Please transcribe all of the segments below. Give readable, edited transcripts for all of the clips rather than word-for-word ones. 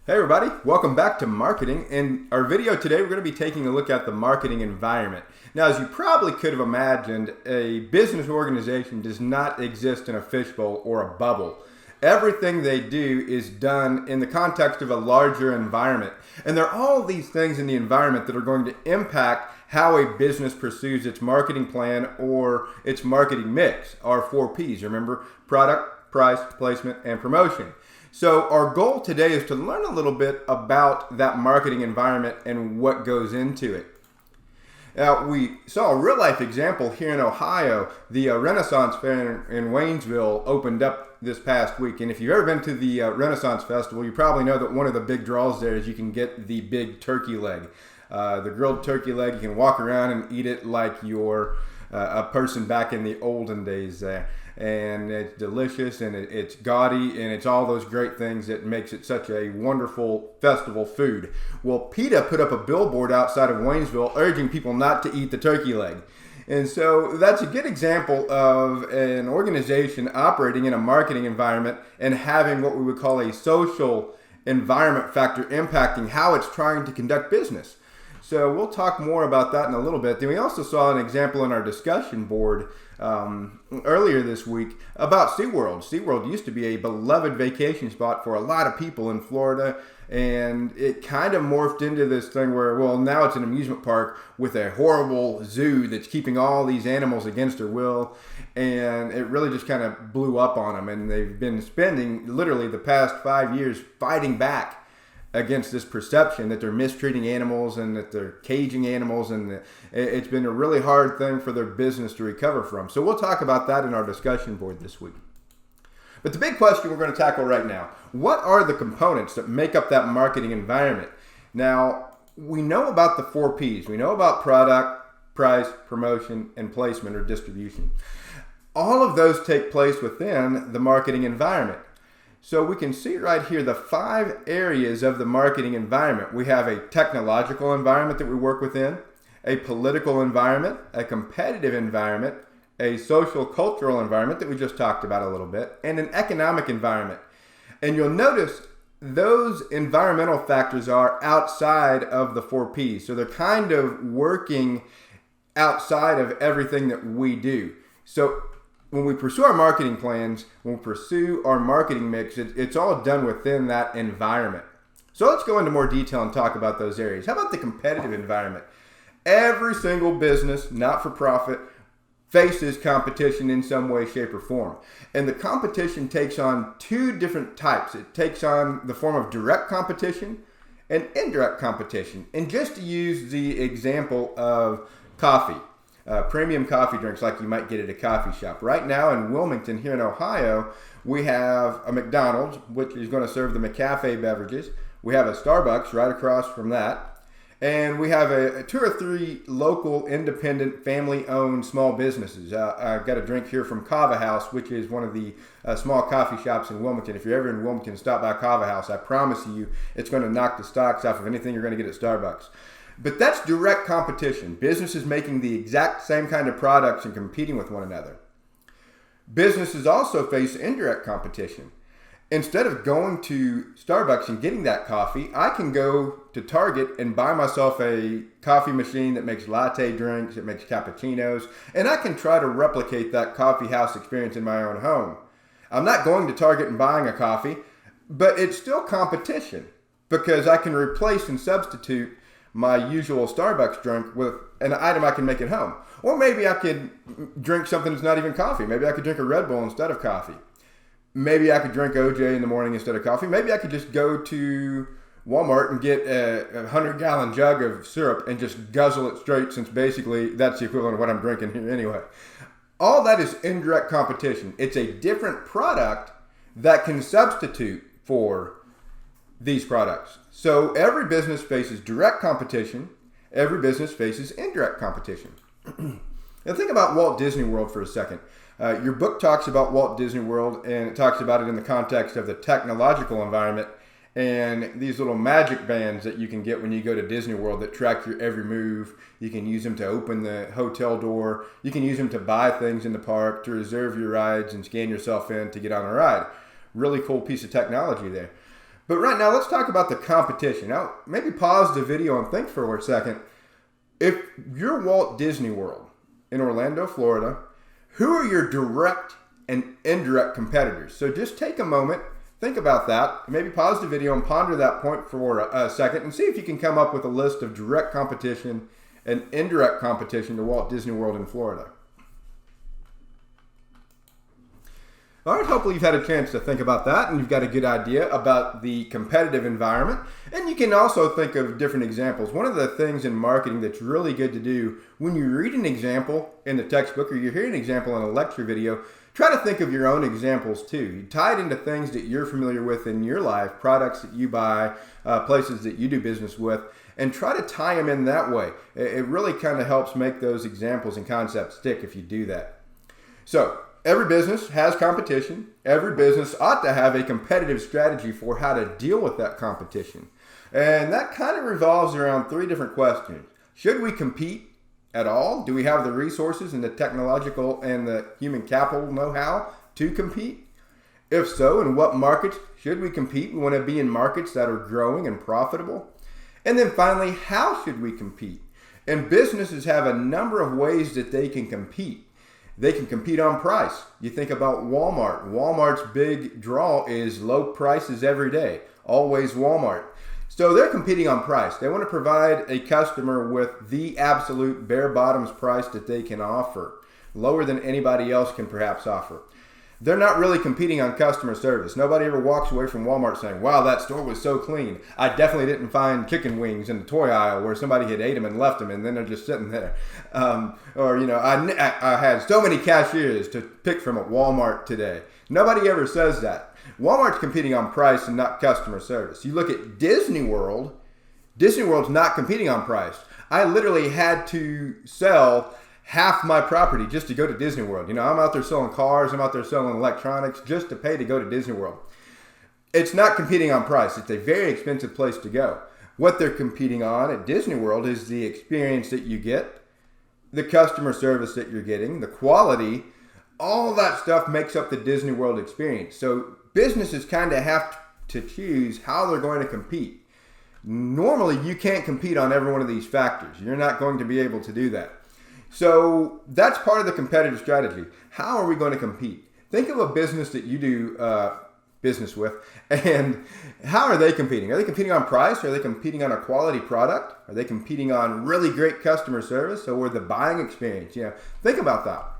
Hey everybody, welcome back to marketing. In our video today, we're going to be taking a look at the marketing environment. Now, as you probably could have imagined, a business organization does not exist in a fishbowl or a bubble. Everything they do is done in the context of a larger environment. And there are all these things in the environment that are going to impact how a business pursues its marketing plan or its marketing mix, our 4Ps. Remember, product, price, placement, and promotion. So our goal today is to learn a little bit about that marketing environment and what goes into it. Now, we saw a real life example here in Ohio. The Renaissance Fair in Waynesville opened up this past week. And if you've ever been to the Renaissance Festival, you probably know that one of the big draws there is you can get the big turkey leg. The grilled turkey leg, you can walk around and eat it like you're a person back in the olden days there. And it's delicious and it's gaudy and it's all those great things that makes it such a wonderful festival food. Well, PETA put up a billboard outside of Waynesville urging people not to eat the turkey leg. And so that's a good example of an organization operating in a marketing environment and having what we would call a social environment factor impacting how it's trying to conduct business. So we'll talk more about that in a little bit. Then we also saw an example in our discussion board earlier this week about SeaWorld. SeaWorld used to be a beloved vacation spot for a lot of people in Florida, and it kind of morphed into this thing where, well, now it's an amusement park with a horrible zoo that's keeping all these animals against their will, and it really just kind of blew up on them, and they've been spending literally the past 5 years fighting back against this perception that they're mistreating animals and that they're caging animals, and it's been a really hard thing for their business to recover from. So we'll talk about that in our discussion board this week. But the big question we're going to tackle right now, what are the components that make up that marketing environment? Now, we know about the 4Ps. We know about product, price, promotion, and placement or distribution. All of those take place within the marketing environment. So we can see right here the 5 areas of the marketing environment. We have a technological environment that we work within, a political environment, a competitive environment, a social cultural environment that we just talked about a little bit, and an economic environment. And you'll notice those environmental factors are outside of the 4Ps. So they're kind of working outside of everything that we do. So when we pursue our marketing plans, when we pursue our marketing mix, it's all done within that environment. So let's go into more detail and talk about those areas. How about the competitive environment? Every single business, not-for-profit, faces competition in some way, shape, or form. And the competition takes on 2 different types. It takes on the form of direct competition and indirect competition. And just to use the example of coffee, premium coffee drinks like you might get at a coffee shop. Right now in Wilmington here in Ohio, we have a McDonald's, which is going to serve the McCafe beverages. We have a Starbucks right across from that. And we have a 2 or 3 local, independent, family-owned small businesses. I've got a drink here from Kava House, which is one of the small coffee shops in Wilmington. If you're ever in Wilmington, stop by Kava House. I promise you it's going to knock the stocks off of anything you're going to get at Starbucks. But that's direct competition. Businesses making the exact same kind of products and competing with one another. Businesses also face indirect competition. Instead of going to Starbucks and getting that coffee, I can go to Target and buy myself a coffee machine that makes latte drinks, it makes cappuccinos, and I can try to replicate that coffee house experience in my own home. I'm not going to Target and buying a coffee, but it's still competition because I can replace and substitute my usual Starbucks drink with an item I can make at home. Or maybe I could drink something that's not even coffee. Maybe I could drink a Red Bull instead of coffee. Maybe I could drink OJ in the morning instead of coffee. Maybe I could just go to Walmart and get a 100-gallon jug of syrup and just guzzle it straight, since basically that's the equivalent of what I'm drinking here anyway. All that is indirect competition. It's a different product that can substitute for these products. So every business faces direct competition. Every business faces indirect competition. Now think about Walt Disney World for a second. Your book talks about Walt Disney World, and it talks about it in the context of the technological environment and these little magic bands that you can get when you go to Disney World that track your every move. You can use them to open the hotel door. You can use them to buy things in the park, to reserve your rides and scan yourself in to get on a ride. Really cool piece of technology there. But right now, let's talk about the competition. Now, maybe pause the video and think for a second. If you're Walt Disney World in Orlando, Florida, who are your direct and indirect competitors? So just take a moment, think about that, maybe pause the video and ponder that point for a second and see if you can come up with a list of direct competition and indirect competition to Walt Disney World in Florida. All right, hopefully you've had a chance to think about that and you've got a good idea about the competitive environment. And you can also think of different examples. One of the things in marketing that's really good to do when you read an example in the textbook or you hear an example in a lecture video, try to think of your own examples too. You tie it into things that you're familiar with in your life, products that you buy, places that you do business with, and try to tie them in that way. It really kind of helps make those examples and concepts stick if you do that. So, every business has competition. Every business ought to have a competitive strategy for how to deal with that competition. And that kind of revolves around three different questions. Should we compete at all? Do we have the resources and the technological and the human capital know-how to compete? If so, in what markets should we compete? We want to be in markets that are growing and profitable. And then finally, how should we compete? And businesses have a number of ways that they can compete. They can compete on price. You think about Walmart. Walmart's big draw is low prices every day. Always Walmart. So they're competing on price. They want to provide a customer with the absolute bare bottoms price that they can offer, lower than anybody else can perhaps offer. They're not really competing on customer service. Nobody ever walks away from Walmart saying, wow, that store was so clean. I definitely didn't find chicken wings in the toy aisle where somebody had ate them and left them and then they're just sitting there. I had so many cashiers to pick from at Walmart today. Nobody ever says that. Walmart's competing on price and not customer service. You look at Disney World, Disney World's not competing on price. I literally had to sell half my property just to go to Disney World. I'm out there selling cars, I'm out there selling electronics just to pay to go to Disney World. It's not competing on price. It's a very expensive place to go. What they're competing on at Disney World is the experience that you get, the customer service that you're getting, the quality, all that stuff makes up the Disney World experience. So businesses kind of have to choose how they're going to compete. Normally, you can't compete on every one of these factors. You're not going to be able to do that. So that's part of the competitive strategy. How are we going to compete? Think of a business that you do business with, and how are they competing? Are they competing on price? Are they competing on a quality product? Are they competing on really great customer service or the buying experience? Think about that.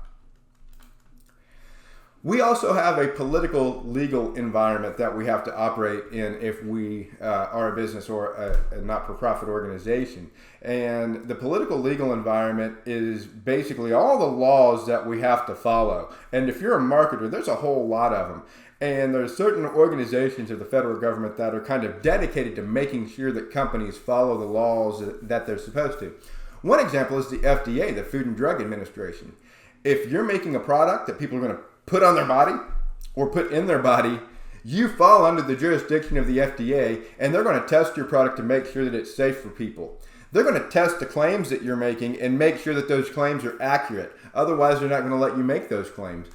We also have a political, legal environment that we have to operate in if we are a business or a not-for-profit organization. And the political, legal environment is basically all the laws that we have to follow. And if you're a marketer, there's a whole lot of them. And there's certain organizations of the federal government that are kind of dedicated to making sure that companies follow the laws that they're supposed to. One example is the FDA, the Food and Drug Administration. If you're making a product that people are going to put on their body or put in their body, you fall under the jurisdiction of the FDA, and they're going to test your product to make sure that it's safe for people. They're going to test the claims that you're making and make sure that those claims are accurate. Otherwise, they're not going to let you make those claims.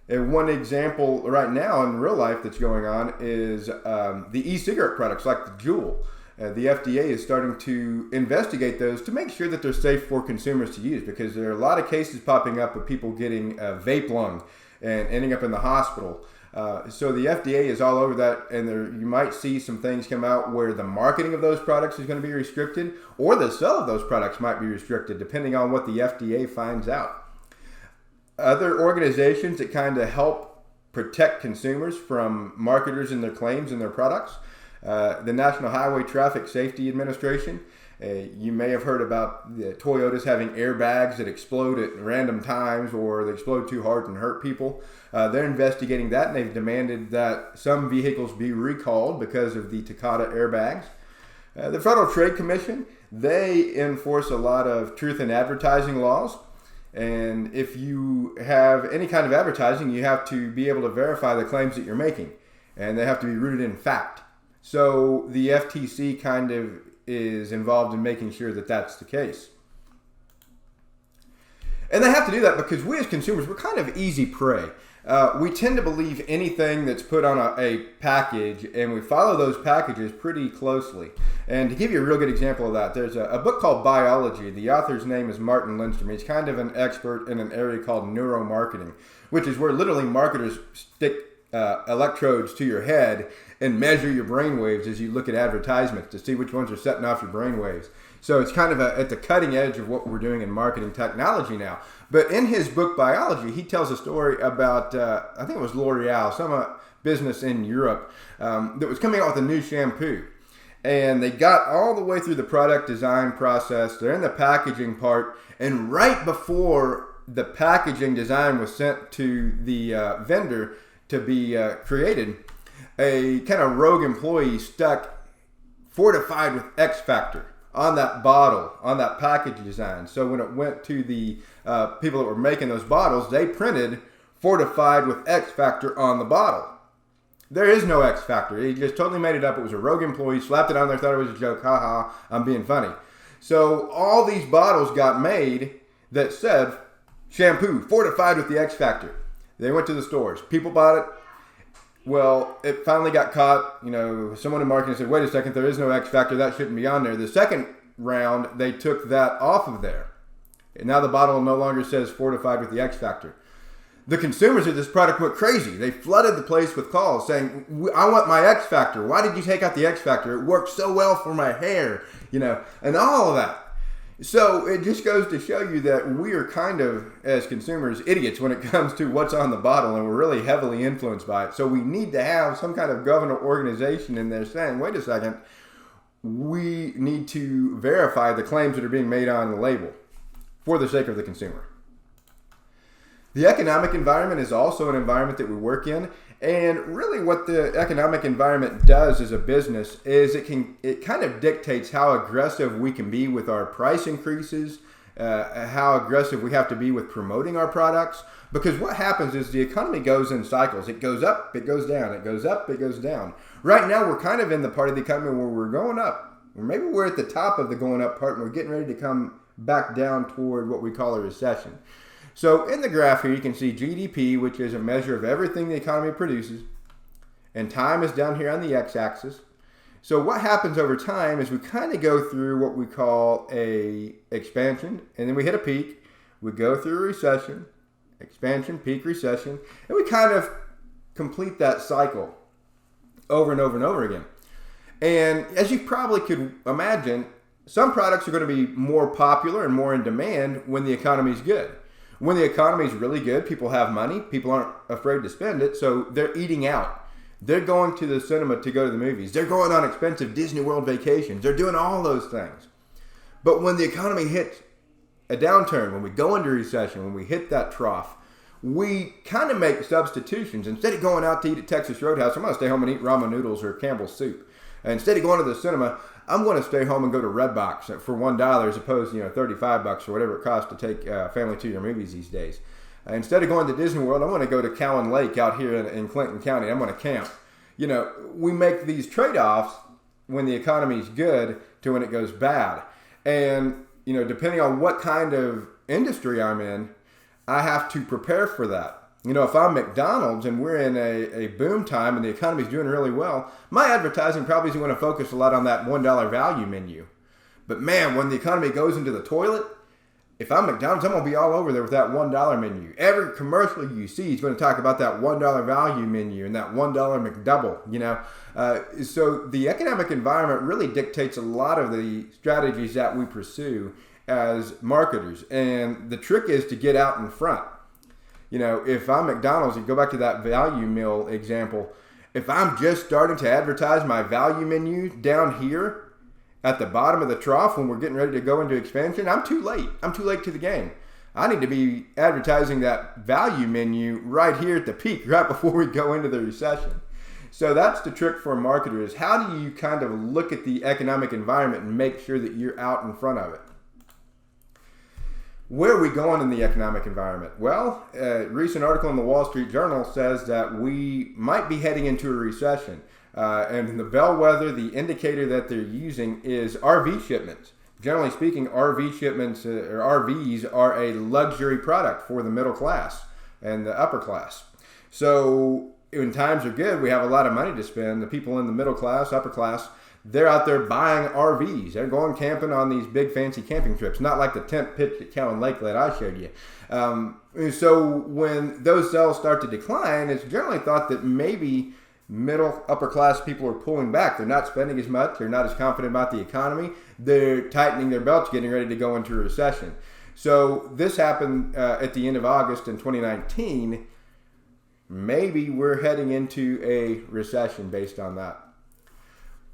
And one example right now in real life that's going on is the e-cigarette products like the Juul. The FDA is starting to investigate those to make sure that they're safe for consumers to use, because there are a lot of cases popping up of people getting vape lung and ending up in the hospital. So the FDA is all over that, and you might see some things come out where the marketing of those products is going to be restricted, or the sale of those products might be restricted, depending on what the FDA finds out. Other organizations that kind of help protect consumers from marketers and their claims and their products. The National Highway Traffic Safety Administration. You may have heard about the Toyotas having airbags that explode at random times, or they explode too hard and hurt people. They're investigating that, and they've demanded that some vehicles be recalled because of the Takata airbags. The Federal Trade Commission, they enforce a lot of truth in advertising laws. And if you have any kind of advertising, you have to be able to verify the claims that you're making, and they have to be rooted in fact. So the FTC kind of is involved in making sure that that's the case. And they have to do that because we as consumers, we're kind of easy prey. We tend to believe anything that's put on a package, and we follow those packages pretty closely. And to give you a real good example of that, there's a book called Biology. The author's name is Martin Lindstrom. He's kind of an expert in an area called neuromarketing, which is where literally marketers stick electrodes to your head and measure your brain waves as you look at advertisements to see which ones are setting off your brain waves. So it's kind of at the cutting edge of what we're doing in marketing technology now. But in his book Biology, he tells a story about, I think it was L'Oreal, some business in Europe that was coming out with a new shampoo. And they got all the way through the product design process. They're in the packaging part. And right before the packaging design was sent to the vendor to be created, a kind of rogue employee stuck fortified with X Factor on that bottle, on that package design. So when it went to the people that were making those bottles, they printed fortified with X Factor on the bottle. There is no X Factor. He just totally made it up. It was a rogue employee, slapped it on there, thought it was a joke. Ha ha, I'm being funny. So all these bottles got made that said shampoo fortified with the X Factor. They went to the stores. People bought it. Well, it finally got caught. Someone in marketing said, wait a second, there is no X Factor. That shouldn't be on there. The second round, they took that off of there. And now the bottle no longer says fortified with the X Factor. The consumers of this product went crazy. They flooded the place with calls saying, I want my X Factor. Why did you take out the X Factor? It worked so well for my hair, and all of that. So it just goes to show you that we are kind of, as consumers, idiots when it comes to what's on the bottle, and we're really heavily influenced by it. So we need to have some kind of government organization in there saying, wait a second, we need to verify the claims that are being made on the label for the sake of the consumer. The economic environment is also an environment that we work in. And really what the economic environment does as a business is it kind of dictates how aggressive we can be with our price increases, how aggressive we have to be with promoting our products. Because what happens is the economy goes in cycles. It goes up, it goes down, it goes up, it goes down. Right now we're kind of in the part of the economy where we're going up. Or maybe we're at the top of the going up part and we're getting ready to come back down toward what we call a recession. So in the graph here, you can see GDP, which is a measure of everything the economy produces, and time is down here on the x-axis. So what happens over time is we kind of go through what we call a expansion, and then we hit a peak. We go through a recession, expansion, peak, recession, and we kind of complete that cycle over and over and over again. And as you probably could imagine, some products are going to be more popular and more in demand when the economy is good. When the economy is really good, people have money. People aren't afraid to spend it, so they're eating out. They're going to the cinema to go to the movies. They're going on expensive Disney World vacations. They're doing all those things. But when the economy hits a downturn, when we go into recession, when we hit that trough, we kind of make substitutions. Instead of going out to eat at Texas Roadhouse, I'm going to stay home and eat ramen noodles or Campbell's soup. Instead of going to the cinema, I'm going to stay home and go to Redbox for $1 as opposed to $35 or whatever it costs to take family to your movies these days. Instead of going to Disney World, I'm going to go to Cowan Lake out here in Clinton County. I'm going to camp. We make these trade-offs when the economy's good to when it goes bad. And, depending on what kind of industry I'm in, I have to prepare for that. If I'm McDonald's and we're in a boom time and the economy's doing really well, my advertising probably is going to focus a lot on that $1 value menu. But man, when the economy goes into the toilet, if I'm McDonald's, I'm going to be all over there with that $1 menu. Every commercial you see is going to talk about that $1 value menu and that $1 McDouble, So the economic environment really dictates a lot of the strategies that we pursue as marketers. And the trick is to get out in front. If I'm McDonald's, you go back to that value meal example, if I'm just starting to advertise my value menu down here at the bottom of the trough when we're getting ready to go into expansion, I'm too late. I'm too late to the game. I need to be advertising that value menu right here at the peak, right before we go into the recession. So that's the trick for a marketer is how do you kind of look at the economic environment and make sure that you're out in front of it? Where are we going in the economic environment? Well, a recent article in the Wall Street Journal says that we might be heading into a recession. And the bellwether, the indicator that they're using is RV shipments. Generally speaking, RV shipments or RVs are a luxury product for the middle class and the upper class. So when times are good, we have a lot of money to spend. The people in the middle class, upper class, they're out there buying RVs. They're going camping on these big fancy camping trips, not like the tent pitch at Cowan Lake that I showed you. So when those sales start to decline, it's generally thought that maybe middle, upper class people are pulling back. They're not spending as much. They're not as confident about the economy. They're tightening their belts, getting ready to go into a recession. So this happened at the end of August in 2019. Maybe we're heading into a recession based on that.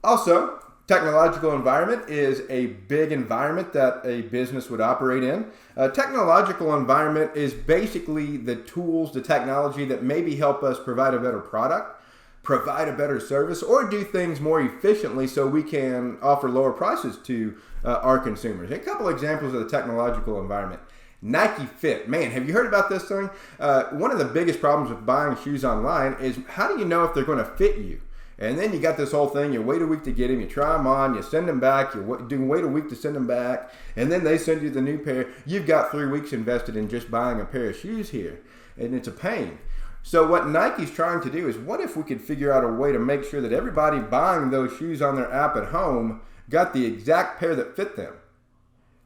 Also, technological environment is a big environment that a business would operate in. A technological environment is basically the tools, the technology that maybe help us provide a better product, provide a better service, or do things more efficiently so we can offer lower prices to our consumers. A couple examples of the technological environment. Nike Fit. Man, have you heard about this thing? One of the biggest problems with buying shoes online is how do you know if they're going to fit you? And then you got this whole thing, you wait a week to get them, you try them on, you send them back, you wait a week to send them back, and then they send you the new pair. You've got 3 weeks invested in just buying a pair of shoes here, and it's a pain. So what Nike's trying to do is, what if we could figure out a way to make sure that everybody buying those shoes on their app at home got the exact pair that fit them?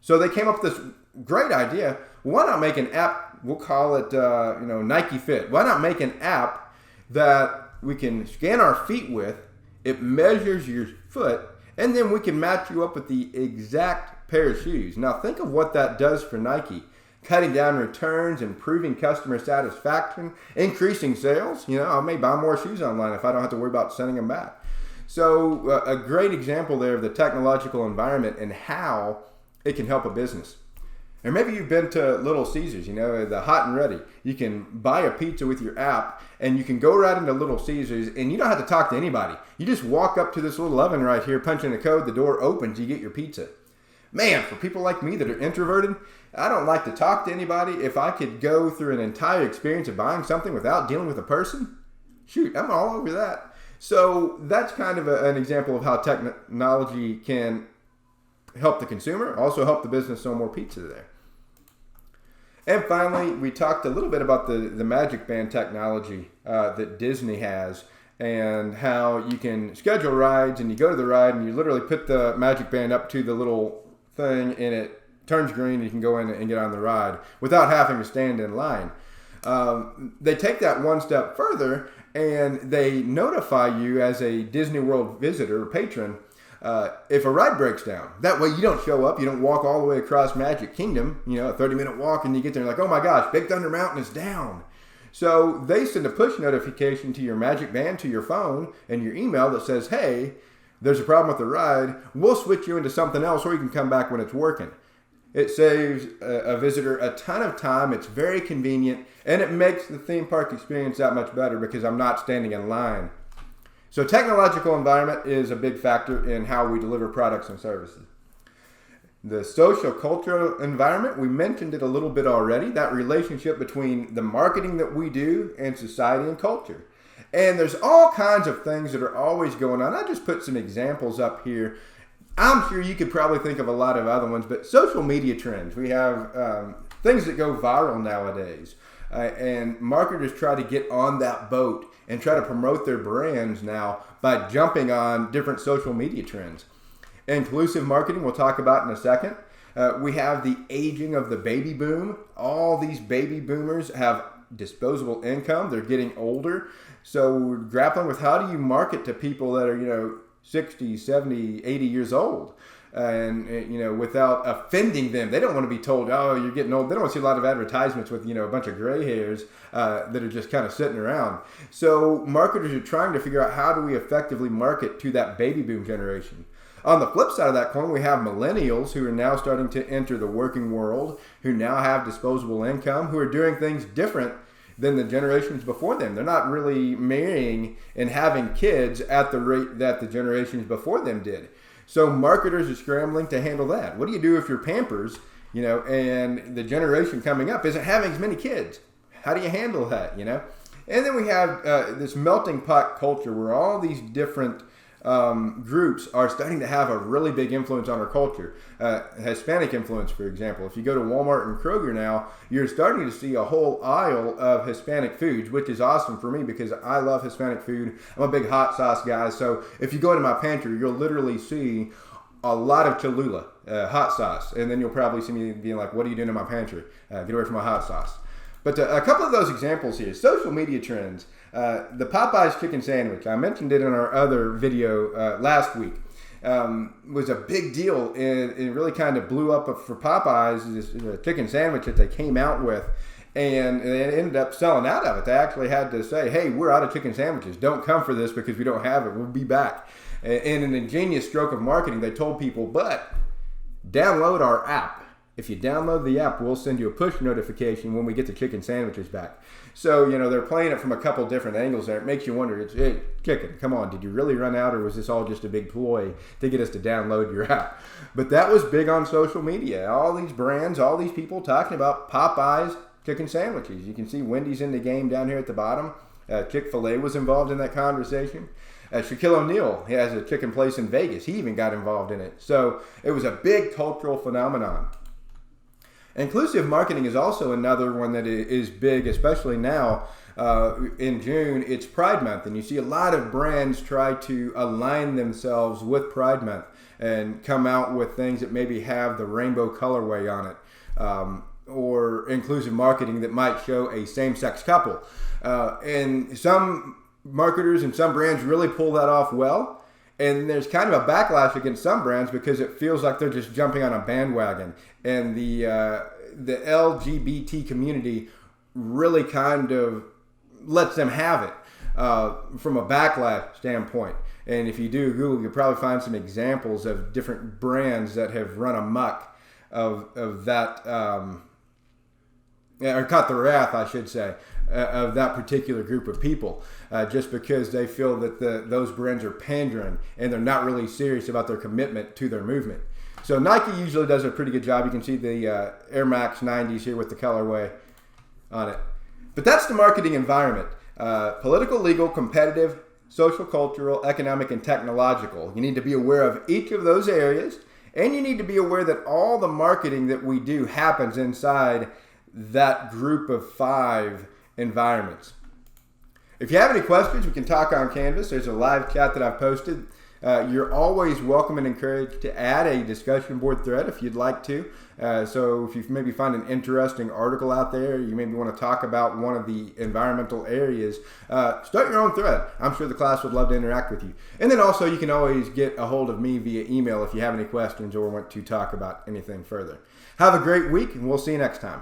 So they came up with this great idea. Why not make an app, we'll call it Nike Fit. Why not make an app that we can scan our feet with, it measures your foot, and then we can match you up with the exact pair of shoes. Now think of what that does for Nike. Cutting down returns, improving customer satisfaction, increasing sales. I may buy more shoes online if I don't have to worry about sending them back. So a great example there of the technological environment and how it can help a business. Or maybe you've been to Little Caesars, the hot and ready. You can buy a pizza with your app, and you can go right into Little Caesars, and you don't have to talk to anybody. You just walk up to this little oven right here, punch in the code, the door opens, you get your pizza. Man, for people like me that are introverted, I don't like to talk to anybody. If I could go through an entire experience of buying something without dealing with a person, shoot, I'm all over that. So that's kind of an example of how technology can help the consumer, also help the business sell more pizza there. And finally, we talked a little bit about the Magic Band technology that Disney has and how you can schedule rides and you go to the ride and you literally put the Magic Band up to the little thing and it turns green and you can go in and get on the ride without having to stand in line. They take that one step further and they notify you as a Disney World visitor or patron if a ride breaks down. That way you don't show up, you don't walk all the way across Magic Kingdom, a 30-minute walk, and you get there and like, oh my gosh, Big Thunder Mountain is down. So they send a push notification to your Magic Band, to your phone, and your email that says, hey, there's a problem with the ride. We'll switch you into something else or you can come back when it's working. It saves a visitor a ton of time. It's very convenient, and it makes the theme park experience that much better because I'm not standing in line. So technological environment is a big factor in how we deliver products and services. The social cultural environment, we mentioned it a little bit already, that relationship between the marketing that we do and society and culture. And there's all kinds of things that are always going on. I just put some examples up here. I'm sure you could probably think of a lot of other ones, but social media trends. We have things that go viral nowadays. And marketers try to get on that boat and try to promote their brands now by jumping on different social media trends. Inclusive marketing, we'll talk about in a second. We have the aging of the baby boom. All these baby boomers have disposable income. They're getting older. So we're grappling with how do you market to people that are, 60, 70, 80 years old. And, without offending them. They don't want to be told, oh, you're getting old. They don't want to see a lot of advertisements with, a bunch of gray hairs that are just kind of sitting around. So marketers are trying to figure out how do we effectively market to that baby boom generation. On the flip side of that coin, we have millennials who are now starting to enter the working world, who now have disposable income, who are doing things different than the generations before them. They're not really marrying and having kids at the rate that the generations before them did. So marketers are scrambling to handle that. What do you do if your Pampers, and the generation coming up isn't having as many kids? How do you handle that, And then we have this melting pot culture where all these different groups are starting to have a really big influence on our culture. Hispanic influence, for example. If you go to Walmart and Kroger now, you're starting to see a whole aisle of Hispanic foods, which is awesome for me because I love Hispanic food. I'm a big hot sauce guy, so if you go into my pantry, you'll literally see a lot of Cholula, hot sauce, and then you'll probably see me being like, what are you doing in my pantry? Get away from my hot sauce. But a couple of those examples here, social media trends. The Popeyes chicken sandwich, I mentioned it in our other video last week, was a big deal, and it really kind of blew up for Popeyes, this chicken sandwich that they came out with, and they ended up selling out of it. They actually had to say, hey, we're out of chicken sandwiches. Don't come for this because we don't have it. We'll be back. In an ingenious stroke of marketing, they told people, but download our app. If you download the app, we'll send you a push notification when we get the chicken sandwiches back. So, they're playing it from a couple different angles there. It makes you wonder, hey, chicken, come on, did you really run out, or was this all just a big ploy to get us to download your app? But that was big on social media. All these brands, all these people talking about Popeyes chicken sandwiches. You can see Wendy's in the game down here at the bottom. Chick-fil-A was involved in that conversation. Shaquille O'Neal, he has a chicken place in Vegas. He even got involved in it. So it was a big cultural phenomenon. Inclusive marketing is also another one that is big, especially now in June. It's Pride Month, and you see a lot of brands try to align themselves with Pride Month and come out with things that maybe have the rainbow colorway on it, or inclusive marketing that might show a same-sex couple. And some marketers and some brands really pull that off well. And there's kind of a backlash against some brands because it feels like they're just jumping on a bandwagon. And the LGBT community really kind of lets them have it from a backlash standpoint. And if you do Google, you'll probably find some examples of different brands that have run amok of that, or caught the wrath, I should say, of that particular group of people, just because they feel that those brands are pandering and they're not really serious about their commitment to their movement. So Nike usually does a pretty good job. You can see the Air Max 90s here with the colorway on it. But that's the marketing environment. Political, legal, competitive, social, cultural, economic, and technological. You need to be aware of each of those areas, and you need to be aware that all the marketing that we do happens inside that group of 5 environments. If you have any questions, we can talk on Canvas. There's a live chat that I've posted. You're always welcome and encouraged to add a discussion board thread if you'd like to. So if you maybe find an interesting article out there, you maybe want to talk about one of the environmental areas, start your own thread. I'm sure the class would love to interact with you. And then also you can always get a hold of me via email if you have any questions or want to talk about anything further. Have a great week, and we'll see you next time.